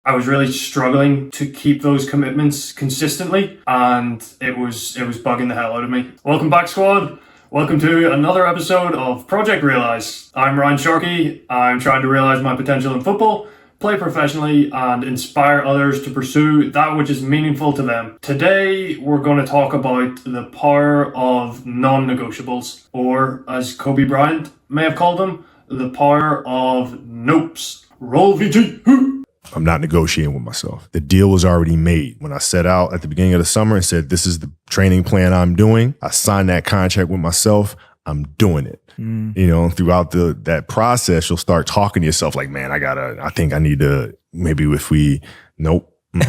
I was really struggling to keep those commitments consistently, and it was bugging the hell out of me. Welcome back, squad. Welcome to another episode of Project Realise. I'm Ryan Sharkey. I'm trying to realise my potential in football, play professionally, and inspire others to pursue that which is meaningful to them. Today, we're going to talk about the power of non-negotiables, or as Kobe Bryant may have called them, the power of nopes. Roll VT! I'm not negotiating with myself. The deal was already made. When I set out at the beginning of the summer and said, this is the training plan I'm doing, I signed that contract with myself. I'm doing it. You know, throughout that process, you'll start talking to yourself like, man, I think I need to, maybe if we, nope. No,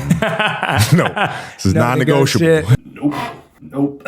this is non-negotiable. Nope.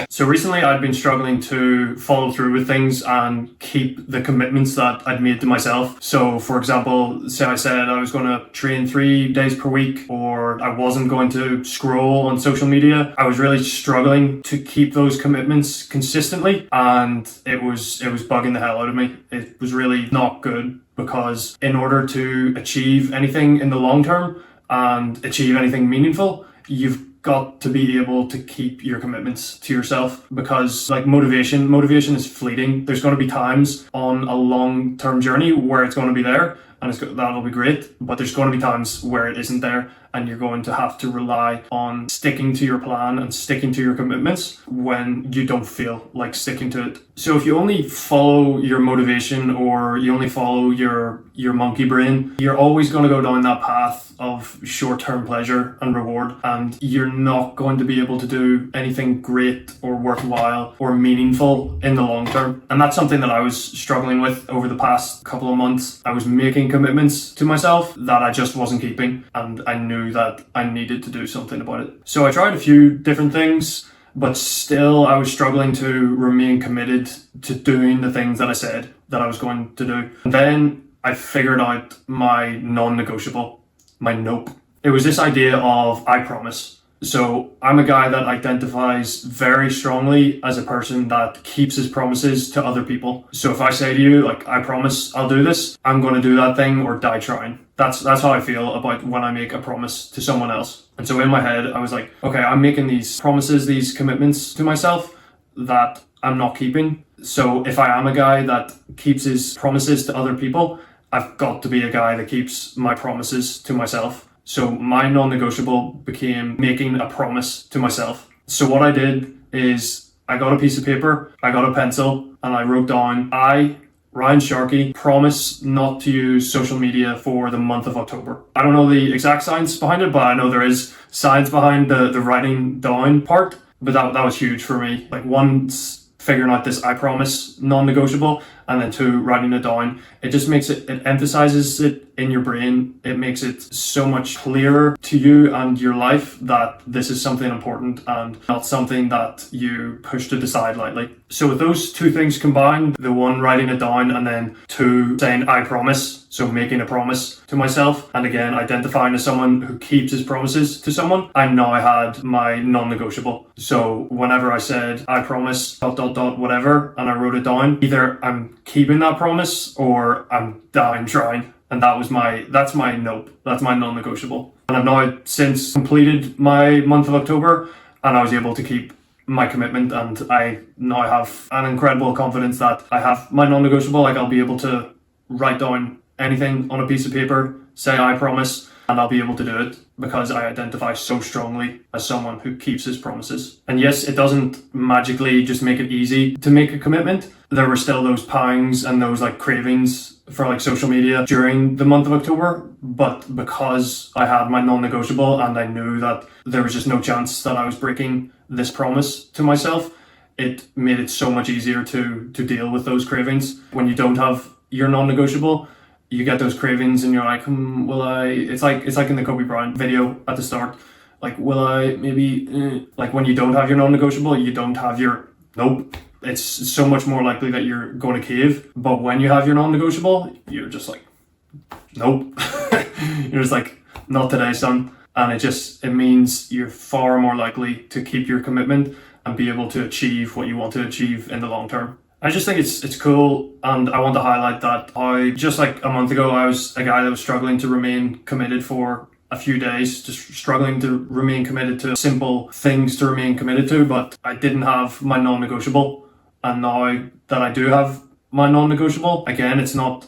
So recently I'd been struggling to follow through with things and keep the commitments that I'd made to myself. So for example, say I said I was going to train 3 days per week, or I wasn't going to scroll on social media. I was really struggling to keep those commitments consistently, and it was bugging the hell out of me. It was really not good, because in order to achieve anything in the long term and achieve anything meaningful, you've got to be able to keep your commitments to yourself, because like motivation is fleeting. There's going to be times on a long-term journey where it's going to be there and that'll be great, but there's going to be times where it isn't there, and you're going to have to rely on sticking to your plan and sticking to your commitments when you don't feel like sticking to it. So if you only follow your motivation, or you only follow your monkey brain, you're always going to go down that path of short-term pleasure and reward, and you're not going to be able to do anything great or worthwhile or meaningful in the long term. And that's something that I was struggling with over the past couple of months. I was making commitments to myself that I just wasn't keeping, and I knew that I needed to do something about it. So I tried a few different things, but still I was struggling to remain committed to doing the things that I said that I was going to do. And then I figured out my non-negotiable, my nope. It was this idea of I promise. So I'm a guy that identifies very strongly as a person that keeps his promises to other people. So if I say to you, like, I promise I'll do this, I'm going to do that thing or die trying. That's how I feel about when I make a promise to someone else. And so in my head, I was like, okay, I'm making these promises, these commitments to myself that I'm not keeping. So if I am a guy that keeps his promises to other people, I've got to be a guy that keeps my promises to myself. So my non-negotiable became making a promise to myself. So what I did is I got a piece of paper, I got a pencil, and I wrote down, I, Ryan Sharkey, promise not to use social media for the month of October. I don't know the exact science behind it, but I know there is science behind the writing down part. But that was huge for me. Like, once figuring out this I promise non-negotiable, and then 2, writing it down, it just makes it emphasizes it in your brain. It makes it so much clearer to you and your life that this is something important and not something that you push to the side lightly. So with those 2 things combined, the 1, writing it down, and then 2, saying I promise, so making a promise to myself, and again identifying as someone who keeps his promises to someone, I know I had my non-negotiable. So whenever I said I promise ... whatever, and I wrote it down, either I'm keeping that promise or I'm dying trying. And that's my nope. That's my non-negotiable. And I've now since completed my month of October, and I was able to keep my commitment, and I now have an incredible confidence that I have my non-negotiable. Like, I'll be able to write down anything on a piece of paper, say I promise, and I'll be able to do it because I identify so strongly as someone who keeps his promises. And yes, it doesn't magically just make it easy to make a commitment. There were still those pangs and those like cravings for like social media during the month of October, but because I had my non-negotiable and I knew that there was just no chance that I was breaking this promise to myself, it made it so much easier to deal with those cravings. When you don't have your non-negotiable, you get those cravings and you're like, will I, it's like in the Kobe Bryant video at the start, like, will I maybe, like when you don't have your non-negotiable, you don't have your nope. It's so much more likely that you're going to cave. But when you have your non-negotiable, you're just like, nope. You're just like, not today, son. And it means you're far more likely to keep your commitment and be able to achieve what you want to achieve in the long term. I just think it's cool, and I want to highlight that I, just like a month ago, I was a guy that was struggling to remain committed for a few days, just struggling to remain committed to simple things to remain committed to, but I didn't have my non-negotiable. And now that I do have my non-negotiable, again, it's not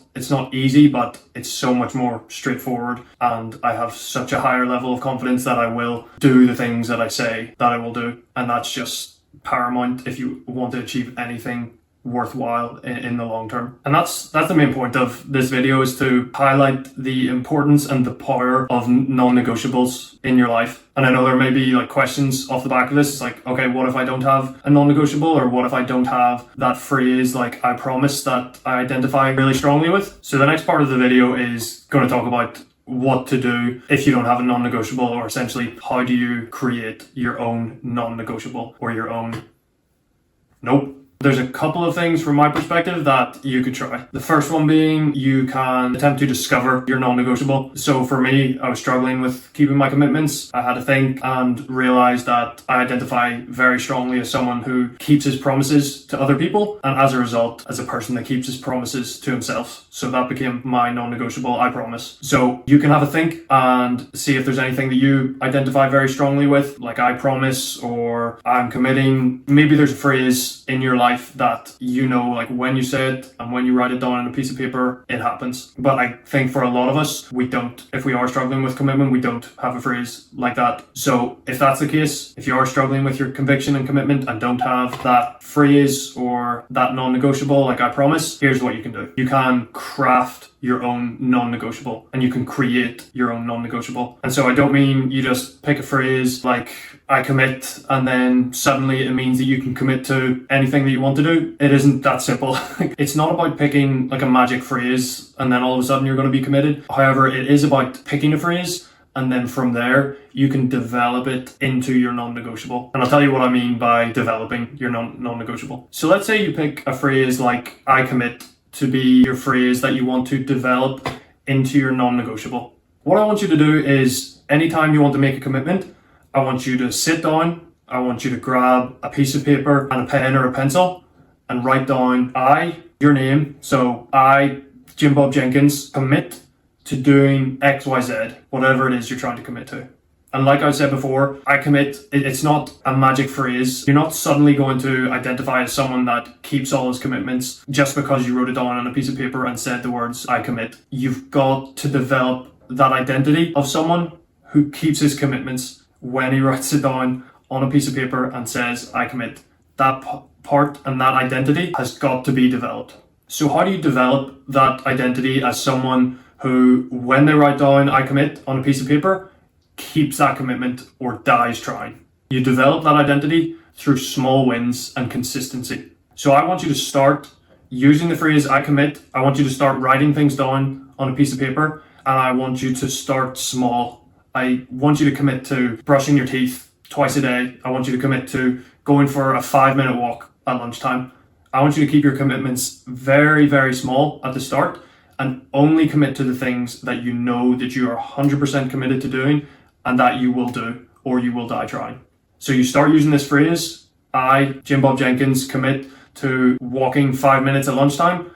easy, but it's so much more straightforward, and I have such a higher level of confidence that I will do the things that I say that I will do. And that's just paramount if you want to achieve anything worthwhile in the long term. And that's the main point of this video, is to highlight the importance and the power of non-negotiables in your life. And I know there may be like questions off the back of this. It's like, okay, what if I don't have a non-negotiable, or what if I don't have that phrase like I promise that I identify really strongly with? So the next part of the video is going to talk about what to do if you don't have a non-negotiable, or essentially how do you create your own non-negotiable, or your own nope. There's a couple of things from my perspective that you could try. The first one being, you can attempt to discover your non-negotiable. So for me, I was struggling with keeping my commitments. I had to think and realize that I identify very strongly as someone who keeps his promises to other people, and as a result, as a person that keeps his promises to himself. So that became my non-negotiable, I promise. So you can have a think and see if there's anything that you identify very strongly with, like I promise, or I'm committing. Maybe there's a phrase in your life that you know, like when you say it and when you write it down on a piece of paper, it happens. But I think for a lot of us, we don't. If we are struggling with commitment, we don't have a phrase like that. So if that's the case, if you are struggling with your conviction and commitment and don't have that phrase or that non-negotiable, like I promise, here's what you can do. You can craft your own non-negotiable, and you can create your own non-negotiable. And so I don't mean you just pick a phrase like I commit, and then suddenly it means that you can commit to anything that you want to do. It isn't that simple. It's not about picking like a magic phrase and then all of a sudden you're going to be committed. However, it is about picking a phrase, and then from there you can develop it into your non-negotiable. And I'll tell you what I mean by developing your non-negotiable. So let's say you pick a phrase like I commit to be your phrase that you want to develop into your non-negotiable. What I want you to do is, anytime you want to make a commitment, I want you to sit down, I want you to grab a piece of paper and a pen or a pencil and write down your name. So I, Jim Bob Jenkins, commit to doing XYZ, whatever it is you're trying to commit to. And like I said before, I commit, it's not a magic phrase. You're not suddenly going to identify as someone that keeps all his commitments just because you wrote it down on a piece of paper and said the words, I commit. You've got to develop that identity of someone who keeps his commitments when he writes it down on a piece of paper and says, I commit. That part and that identity has got to be developed. So how do you develop that identity as someone who, when they write down, I commit on a piece of paper, keeps that commitment or dies trying? You develop that identity through small wins and consistency. So I want you to start using the phrase I commit. I want you to start writing things down on a piece of paper, and I want you to start small. I want you to commit to brushing your teeth twice a day. I want you to commit to going for a 5-minute walk at lunchtime. I want you to keep your commitments very, very small at the start, and only commit to the things that you know that you are 100% committed to doing and that you will do, or you will die trying. So you start using this phrase, I, Jim Bob Jenkins, commit to walking 5 minutes at lunchtime.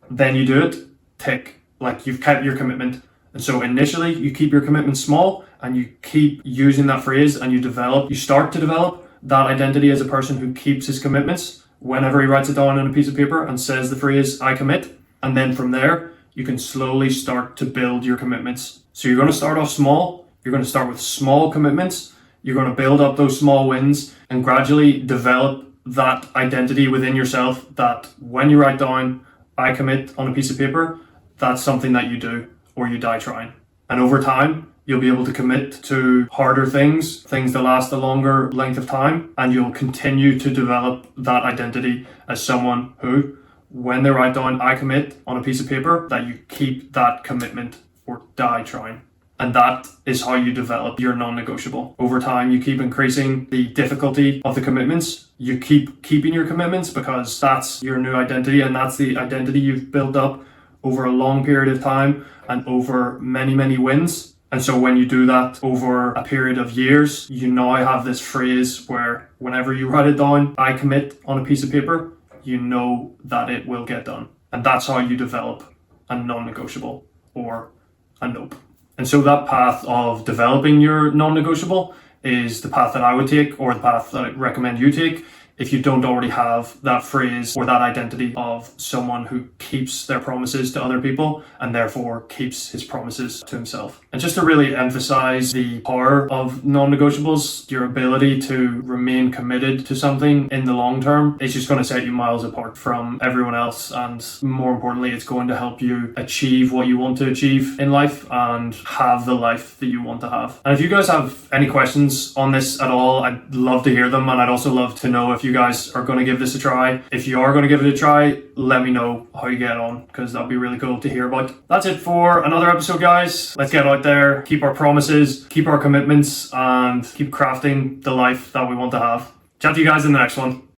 Then you do it, tick, like you've kept your commitment. And so initially you keep your commitment small, and you keep using that phrase, and you start to develop that identity as a person who keeps his commitments whenever he writes it down on a piece of paper and says the phrase I commit. And then from there, you can slowly start to build your commitments. So you're going to start off small. You're going to start with small commitments. You're going to build up those small wins and gradually develop that identity within yourself that when you write down I commit on a piece of paper, that's something that you do or you die trying. And over time, you'll be able to commit to harder things that last a longer length of time, and you'll continue to develop that identity as someone who, when they write down I commit on a piece of paper, that you keep that commitment or die trying. And that is how you develop your non-negotiable. Over time, you keep increasing the difficulty of the commitments. You keep keeping your commitments because that's your new identity, and that's the identity you've built up over a long period of time and over many, many wins. And so when you do that over a period of years, you now have this phrase where whenever you write it down, I commit on a piece of paper, you know that it will get done. And that's how you develop a non-negotiable or a nope. And so that path of developing your non-negotiable is the path that I would take, or the path that I recommend you take, if you don't already have that phrase or that identity of someone who keeps their promises to other people and therefore keeps his promises to himself. And just to really emphasize the power of non-negotiables, your ability to remain committed to something in the long term is just going to set you miles apart from everyone else. And more importantly, it's going to help you achieve what you want to achieve in life and have the life that you want to have. And if you guys have any questions on this at all, I'd love to hear them. And I'd also love to know if you guys are going to give this a try. If you are going to give it a try, let me know how you get on, because that'd be really cool to hear about. That's it for another episode, guys. Let's get out there, keep our promises, keep our commitments, and keep crafting the life that we want to have. Chat to you guys in the next one.